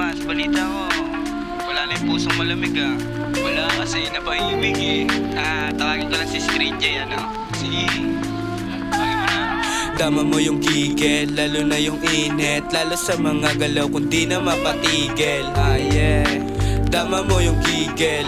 Sa balita ko, wala na yung pusong malamig ah. Wala kasi, napahimig eh. Tawagin ko lang si Street J, ano? Sige, tawagin mo na. Tama mo yung gigil, lalo na yung init. Lalo sa mga galaw kung di na mapatigil. Yeah. Tama mo yung gigil,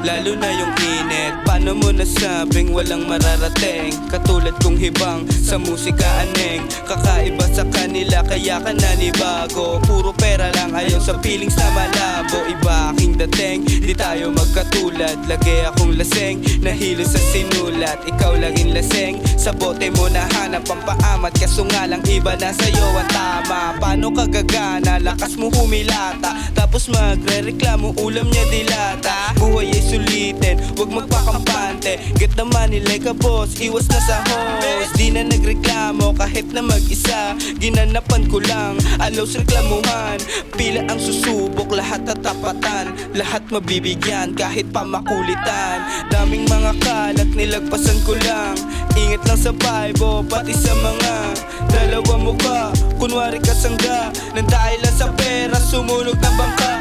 lalo na yung init. Paano mo nasabing walang mararating? Katulad kong hibang sa musika aneng. Kakaiba sa kanila kaya ka nanibago. Puro pera lang ayaw sa feelings na malabo. Iba aking dating, di tayo magkatulad. Lagi akong laseng, nahilo sa sinulat. Ikaw laging laseng, sa bote mo nahanap ang paamat. Kaso nga lang iba na sa'yo ang tama. Paano ka gagana, lakas mo humilata. Tapos magre-reklamo, ulam niya dilata. Buhay ay sulitin, wag magpakampante. Get the money like a boss, iwas na sa host. Di na nagreklamo kahit na mag-isa. Ginanapan ko lang, alaws reklamuhan. Pila ang susubok, lahat tatapatan. Lahat mabibigyan kahit pa makulitan. Daming mga kalat, nilagpasan ko lang. Ingat lang sa Bible, pati sa mga dalawa mukha. Kunwari kasangga, nang dahil lang sa pera, sumunog ng bangka.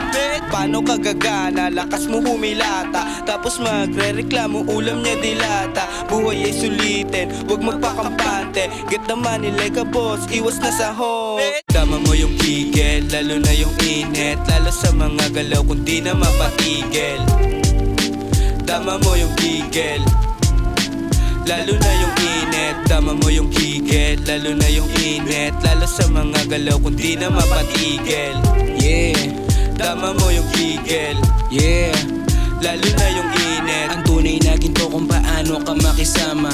Paano ka gagana, lakas mo humilata. Tapos magre-reklamo, ulam niya dilata. Buhay ay sulitin, wag magpakampante. Get the money like a boss, iwas na sa host. Tama mo yung gigil, lalo na yung init. Lalo sa mga galaw kung di na mapatigil. Tama mo yung gigil, lalo na yung init. Tama mo yung gigil, lalo na yung init. Lalo sa mga galaw kung di na mapatigil. Yeah, tama mo yung gigil, yeah, lalo na yung init. Ang tunay na ginto kung paano ka makisama.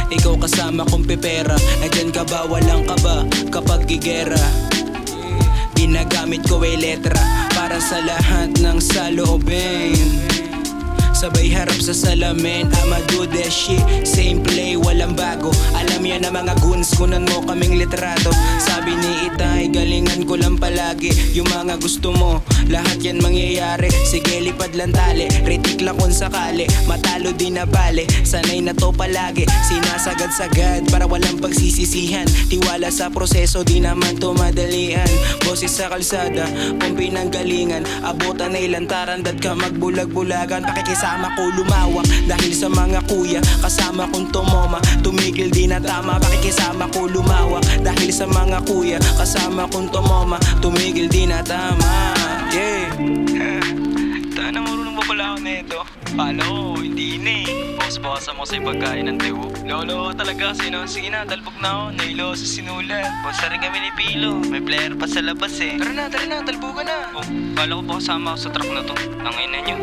Ikaw kasama kong pepera. Nandyan ka ba, walang ka ba kapag gigera? Ginagamit ko ay letra para sa lahat ng saloobin. Sabay harap sa salamin, I'ma do that shit. Same play, walang bago. Alam yan na mga goons, kunan mo kaming litrato. Sabi ni Itay, galingan ko lang palagi. Yung mga gusto mo, lahat yan mangyayari. Sige, lipad lang tali, ritik lang kung sakali. Matalo din na bale, sanay na to palagi. Sinasagad-sagad para walang pagsisisihan. Tiwala sa proseso, di naman to madalian. Boses sa kalsada, pumpi ng galingan. Abutan na ilantaran, dat ka magbulag-bulagan. Pakikisama ko lumawak dahil sa mga kuya. Kasama kong tumoma, tumigil di na tama. Pakikisama ko lumawak dahil sa mga kuya. Kasama kong tumoma, tumigil di na tama. Yeah. Tana, marunong pa pala ako nito. Paano ko, hindi na eh. Bawas-bawasan mo sa pagkain ng tiwo. Lolo talaga kasi no. Sige na, dalbog na ako. Nailo sa sinulat. Basta rin kami ni Pilo. May player pa sa labas eh. Tara na, dalbogan na. Oh, kala ko pa kasama ako sa truck na to. Tangin na nyo.